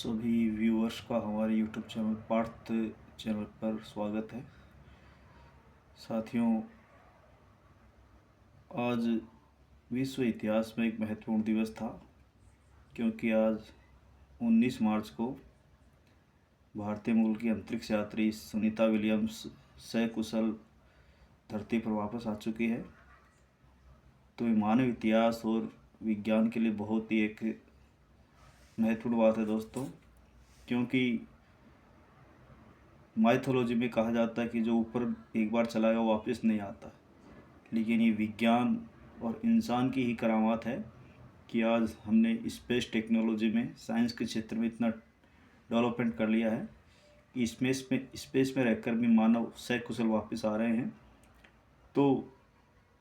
सभी व्यूअर्स का हमारे यूट्यूब चैनल पार्थ चैनल पर स्वागत है। साथियों, आज विश्व इतिहास में एक महत्वपूर्ण दिवस था, क्योंकि आज 19 मार्च को भारतीय मूल की अंतरिक्ष यात्री सुनीता विलियम्स सकुशल धरती पर वापस आ चुकी है। तो ये मानव इतिहास और विज्ञान के लिए बहुत ही एक महत्वपूर्ण बात है दोस्तों, क्योंकि माइथोलॉजी में कहा जाता है कि जो ऊपर एक बार चला गया वापस नहीं आता। लेकिन ये विज्ञान और इंसान की ही करामात है कि आज हमने स्पेस टेक्नोलॉजी में, साइंस के क्षेत्र में इतना डेवलपमेंट कर लिया है कि स्पेस में रहकर भी मानव सकुशल वापस आ रहे हैं। तो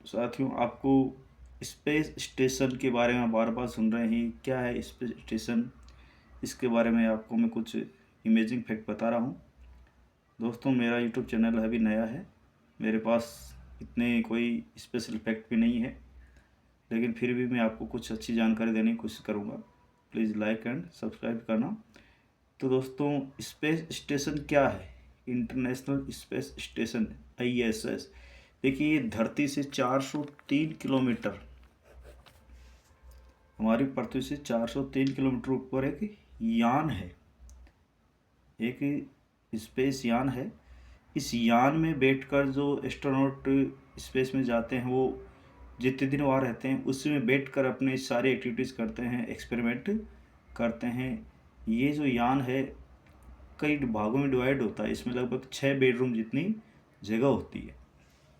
साथियों, आपको स्पेस स्टेशन के बारे में बार बार सुन रहे हैं, क्या है स्पेस स्टेशन, इसके बारे में आपको मैं कुछ इमेजिंग फैक्ट बता रहा हूँ। दोस्तों, मेरा यूट्यूब चैनल अभी नया है, मेरे पास इतने कोई स्पेशल फैक्ट भी नहीं है, लेकिन फिर भी मैं आपको कुछ अच्छी जानकारी देने की कोशिश करूँगा। प्लीज़ लाइक एंड सब्सक्राइब करना। तो दोस्तों, स्पेस स्टेशन क्या है? International space station ISS। देखिए, ये धरती से 403 किलोमीटर, हमारी पृथ्वी से 403 किलोमीटर ऊपर एक यान है, एक स्पेस यान है। इस यान में बैठकर जो एस्ट्रोनॉट स्पेस में जाते हैं, वो जितने दिन वहाँ रहते हैं उसमें बैठकर अपने सारी एक्टिविटीज़ करते हैं, एक्सपेरिमेंट करते हैं। ये जो यान है कई भागों में डिवाइड होता है, इसमें लगभग 6 बेडरूम जितनी जगह होती है।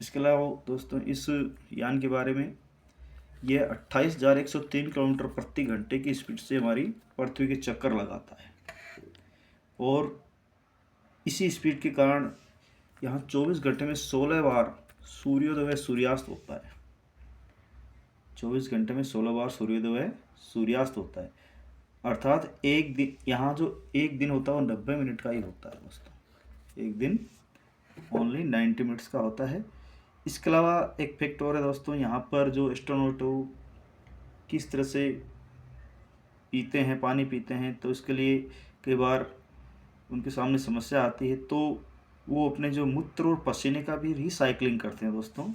इसके अलावा दोस्तों, इस यान के बारे में, यह 28,103 किलोमीटर प्रति घंटे की स्पीड से हमारी पृथ्वी के चक्कर लगाता है, और इसी स्पीड के कारण यहाँ 24 घंटे में 16 बार सूर्योदय व सूर्यास्त होता है। 24 घंटे में 16 बार सूर्योदय व सूर्यास्त होता है, अर्थात एक दिन, यहाँ जो एक दिन होता है वो 90 मिनट का ही होता है दोस्तों। एक दिन ओनली 90 मिनट्स का होता है। इसके अलावा एक फैक्ट और है दोस्तों, यहाँ पर जो एस्ट्रोनॉट किस तरह से पीते हैं, पानी पीते हैं, तो इसके लिए कई बार उनके सामने समस्या आती है, तो वो अपने जो मूत्र और पसीने का भी रिसाइकलिंग करते हैं दोस्तों।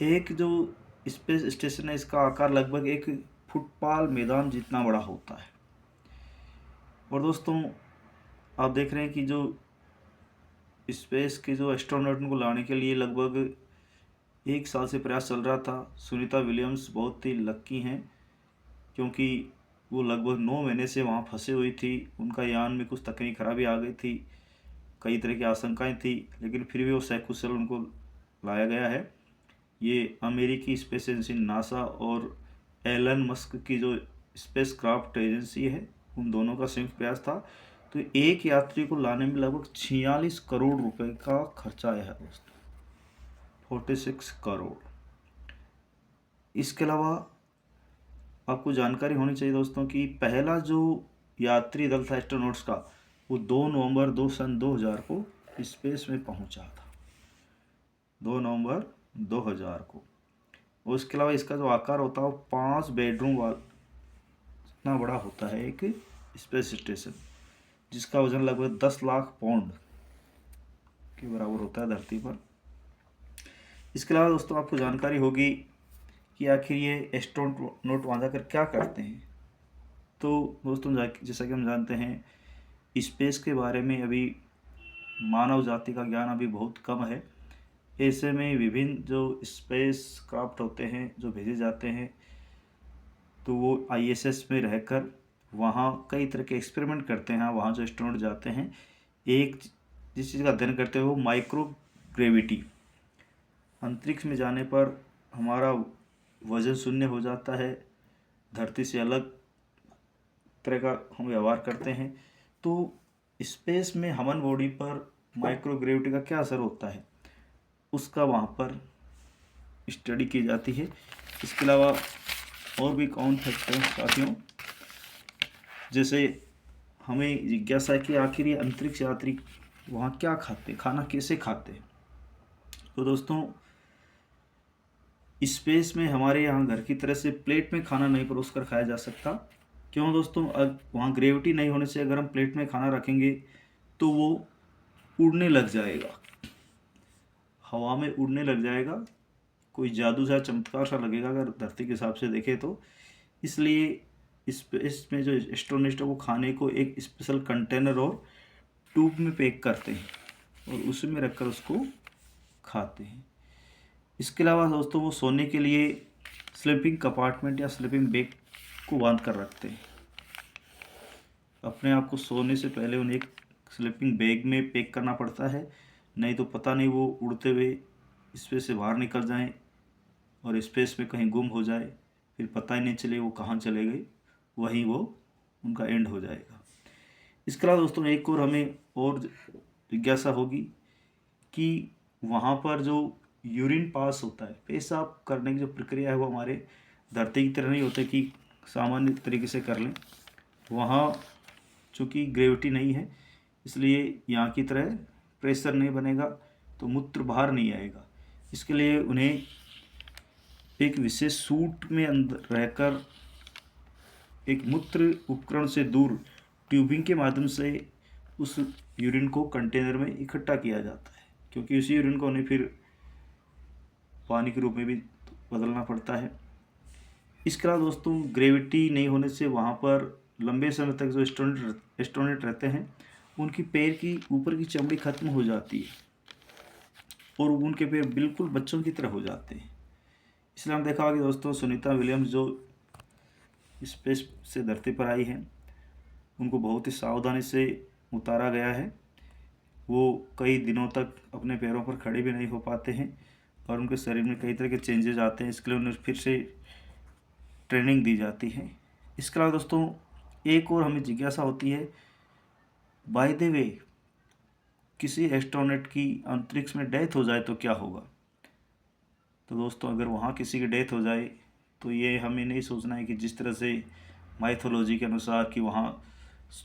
एक जो स्पेस स्टेशन है, इसका आकार लगभग एक फुटबॉल मैदान जितना बड़ा होता है। और दोस्तों, आप देख रहे हैं कि जो स्पेस के जो एस्ट्रोनॉट को लाने के लिए लगभग 1 साल से प्रयास चल रहा था। सुनीता विलियम्स बहुत ही लक्की हैं, क्योंकि वो लगभग 9 महीने से वहाँ फंसे हुई थी। उनका यान में कुछ तकनीक खराबी आ गई थी, कई तरह की आशंकाएं थी, लेकिन फिर भी वो सकुशल उनको लाया गया है। ये अमेरिकी स्पेस एजेंसी नासा और एलन मस्क की जो स्पेस क्राफ्ट एजेंसी है, उन दोनों का संयुक्त प्रयास था। तो एक यात्री को लाने में लगभग 46 करोड़ रुपए का खर्चा आया है दोस्तों, 46 करोड़। इसके अलावा आपको जानकारी होनी चाहिए दोस्तों कि पहला जो यात्री दल था एस्ट्रोनॉट्स का, वो 2 नवंबर 2000 को स्पेस में पहुंचा था, 2 नवंबर 2000 को। और इसके अलावा इसका जो आकार होता है वो 5 बेडरूम वाला इतना बड़ा होता है एक स्पेस स्टेशन, जिसका वजन लगभग 10 लाख पाउंड के बराबर होता है धरती पर। इसके अलावा दोस्तों, आपको जानकारी होगी कि आखिर ये एस्ट्रोनॉट वहाँ जाकर क्या करते हैं। तो दोस्तों, जैसा कि हम जानते हैं, स्पेस के बारे में अभी मानव जाति का ज्ञान अभी बहुत कम है। ऐसे में विभिन्न जो स्पेस क्राफ्ट होते हैं जो भेजे जाते हैं, तो वो ISS में रहकर वहाँ कई तरह के एक्सपेरिमेंट करते हैं। वहाँ जो एस्ट्रोनॉट जाते हैं, एक जिस चीज़ का अध्ययन करते हैं वो माइक्रो ग्रेविटी। अंतरिक्ष में जाने पर हमारा वजन शून्य हो जाता है, धरती से अलग तरह का हम व्यवहार करते हैं। तो स्पेस में ह्यूमन बॉडी पर माइक्रोग्रेविटी का क्या असर होता है, उसका वहाँ पर स्टडी की जाती है। इसके अलावा और भी कौन फैक्टर हैं साथियों, जैसे हमें जिज्ञासा है कि आखिर ये अंतरिक्ष यात्री वहाँ क्या खाते, खाना कैसे खाते हैं। तो दोस्तों, स्पेस में हमारे यहाँ घर की तरह से प्लेट में खाना नहीं परोस कर खाया जा सकता, क्यों दोस्तों, वहाँ ग्रेविटी नहीं होने से अगर हम प्लेट में खाना रखेंगे तो वो उड़ने लग जाएगा, हवा में उड़ने लग जाएगा, कोई जादू सा चमत्कार सा लगेगा अगर धरती के हिसाब से देखें तो। इसलिए इसमें जो एस्ट्रोनॉट है वो खाने को एक स्पेशल कंटेनर और ट्यूब में पैक करते हैं और उसमें रखकर उसको खाते हैं। इसके अलावा दोस्तों वो सोने के लिए स्लीपिंग कंपार्टमेंट या स्लीपिंग बैग को बांध कर रखते हैं। अपने आप को सोने से पहले उन्हें एक स्लीपिंग बैग में पैक करना पड़ता है, नहीं तो पता नहीं वो उड़ते हुए स्पेस से बाहर निकल जाएं और स्पेस में कहीं गुम हो जाए, फिर पता ही नहीं चले वो कहाँ चले गए, वहीं वो उनका एंड हो जाएगा। इसके अलावा दोस्तों एक और हमें और जिज्ञासा होगी कि वहाँ पर जो यूरिन पास होता है, पेशाब करने की जो प्रक्रिया है वो हमारे धरती की तरह नहीं होता कि सामान्य तरीके से कर लें। वहाँ चूँकि ग्रेविटी नहीं है इसलिए यहाँ की तरह प्रेशर नहीं बनेगा तो मूत्र बाहर नहीं आएगा। इसके लिए उन्हें एक विशेष सूट में अंदर रहकर एक मूत्र उपकरण से दूर ट्यूबिंग के माध्यम से उस यूरिन को कंटेनर में इकट्ठा किया जाता है, क्योंकि उसी यूरिन को उन्हें फिर पानी के रूप में भी बदलना पड़ता है। इसके अलावा दोस्तों ग्रेविटी नहीं होने से वहाँ पर लंबे समय तक जो एस्ट्रोनॉट रहते हैं उनकी पैर की ऊपर की चमड़ी खत्म हो जाती है और उनके पैर बिल्कुल बच्चों की तरह हो जाते हैं। इसलिए हम देखा होगा दोस्तों सुनीता विलियम्स जो स्पेस से धरती पर आई हैं उनको बहुत ही सावधानी से उतारा गया है। वो कई दिनों तक अपने पैरों पर खड़े भी नहीं हो पाते हैं और उनके शरीर में कई तरह के चेंजेस आते हैं, इसके लिए उन्हें फिर से ट्रेनिंग दी जाती है। इसके अलावा दोस्तों एक और हमें जिज्ञासा होती है, बाय द वे किसी एस्ट्रोनॉट की अंतरिक्ष में डेथ हो जाए तो क्या होगा। तो दोस्तों अगर वहाँ किसी की डेथ हो जाए तो ये हमें नहीं सोचना है कि जिस तरह से माइथोलॉजी के अनुसार कि वहाँ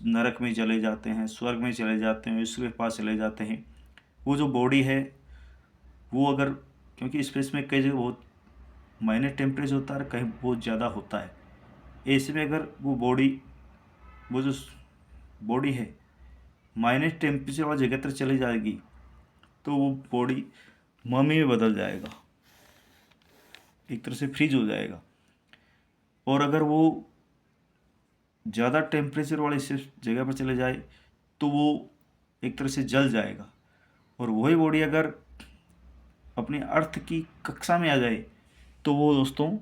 नरक में चले जाते हैं, स्वर्ग में चले जाते हैं, ईश्वर के पास चले जाते हैं, वो जो बॉडी है वो अगर, क्योंकि स्पेस में कई जगह बहुत माइनर टेम्परेचर होता है, कहीं बहुत ज़्यादा होता है, ऐसे में अगर वो जो बॉडी है माइनस टेम्परेचर वाली जगह तक चली जाएगी तो वो बॉडी मम्मी में बदल जाएगा, एक तरह से फ्रीज हो जाएगा। और अगर वो ज़्यादा टेम्परेचर वाली जगह पर चले जाए तो वो एक तरह से जल जाएगा। और वही बॉडी अगर अपने अर्थ की कक्षा में आ जाए तो वो दोस्तों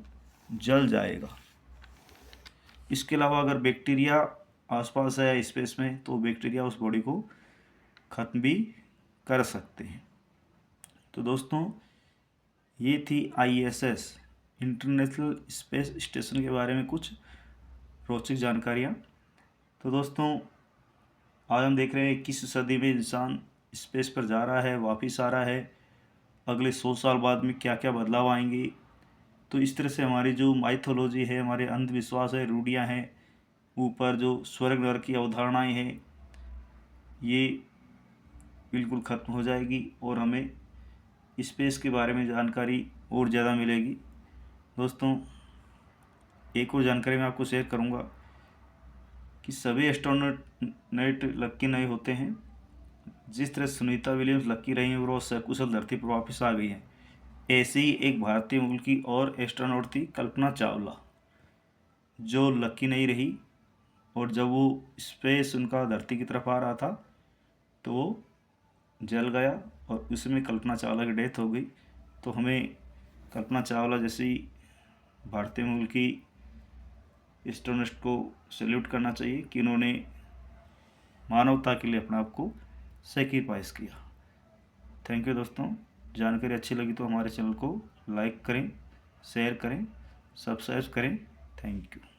जल जाएगा। इसके अलावा अगर बैक्टीरिया आसपास है स्पेस में तो बैक्टीरिया उस बॉडी को ख़त्म भी कर सकते हैं। तो दोस्तों ये थी ISS इंटरनेशनल स्पेस स्टेशन के बारे में कुछ रोचक जानकारियाँ। तो दोस्तों आज हम देख रहे हैं 21वीं सदी में इंसान स्पेस पर जा रहा है, वापस आ रहा है, अगले 100 साल बाद में क्या क्या बदलाव आएंगे। तो इस तरह से हमारी जो माइथोलॉजी है, हमारे अंधविश्वास है, रूढ़ियाँ हैं, ऊपर जो स्वर्ग नरक की अवधारणाएँ हैं, ये बिल्कुल ख़त्म हो जाएगी और हमें स्पेस के बारे में जानकारी और ज़्यादा मिलेगी। दोस्तों एक और जानकारी मैं आपको शेयर करूंगा कि सभी एस्ट्रोनॉट लक्की नहीं होते हैं। जिस तरह सुनीता विलियम्स लक्की रही हैं और वो सकुशल धरती पर वापस आ गई हैं, ऐसे ही एक भारतीय मूल की और एस्ट्रोनॉट थी कल्पना चावला, जो लक्की नहीं रही और जब वो स्पेस उनका धरती की तरफ आ रहा था तो वो जल गया और उसमें कल्पना चावला की डेथ हो गई। तो हमें कल्पना चावला जैसी भारतीय मूल की एस्ट्रोनॉट को सैल्यूट करना चाहिए कि उन्होंने मानवता के लिए अपने आप को सेक्रीफाइस किया। थैंक यू दोस्तों, जानकारी अच्छी लगी तो हमारे चैनल को लाइक करें, शेयर करें, सब्सक्राइब करें। Thank you.